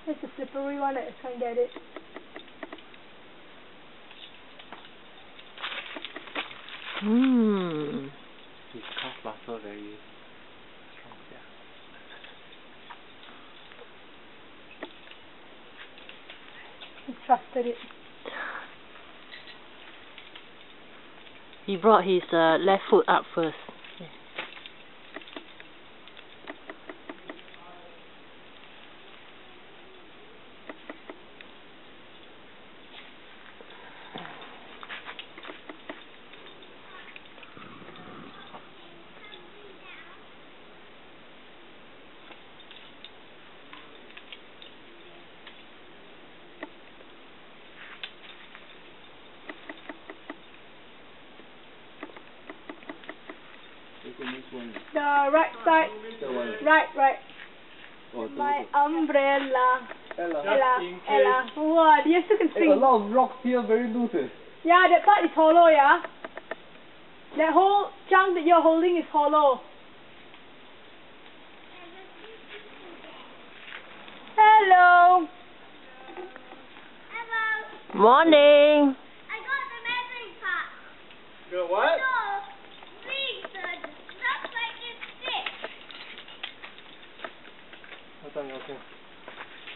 It's a slippery one, I can't get it. His calf muscle very strong, yeah. He trusted it. He brought his left foot up first. The right side. Right. My umbrella. Ella. Wow, you still can swing. A lot of rocks here, very loose. Yeah, that part is hollow, yeah? That whole chunk that you're holding is hollow. Hello. Morning. I got the measuring part. You got what? No, please, just like this stick. What time you okay?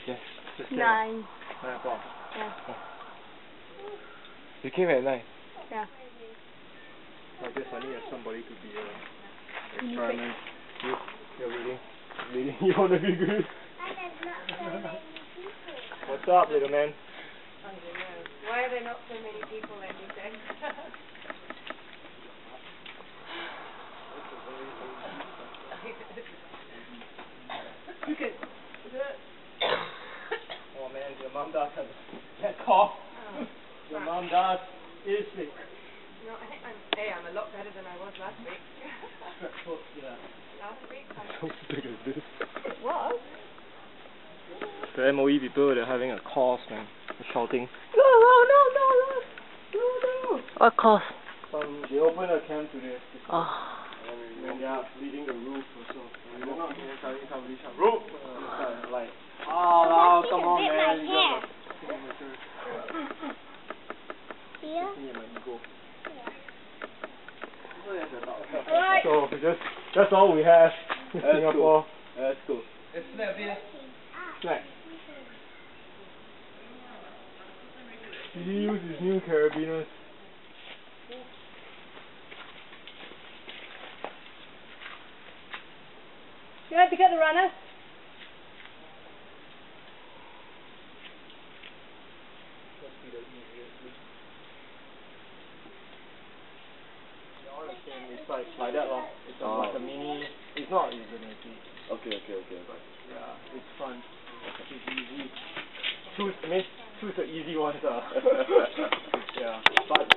Yes. 9. 9 o'clock. Yeah. You came at 9? Yeah. I guess I need somebody to be experiment. You're reading. You want to be good? What's up, little man? I don't know. Why are there not so many people, let me say? Oh man, your mom does have that cough. Oh, Your mom does is sick. no, I'm a lot better than I was last week. Yeah. Last week I So big as this. was. The MOE people, they're having a course, man. They're shouting. No. What course? They opened a camp today. Oh. And they are leading the roof also. And they're not here suddenly somebody shout, roof! Like, oh, come on, man. Here? Alright. So that's all we have in Singapore. That's cool. Snack. Did he use his new carabiners? You want to pick up the runner? It's like that lor. It's like a mini. It's not Infinity. Okay. Yeah, it's fun. It's easy. Choose the easy ones. Yeah, but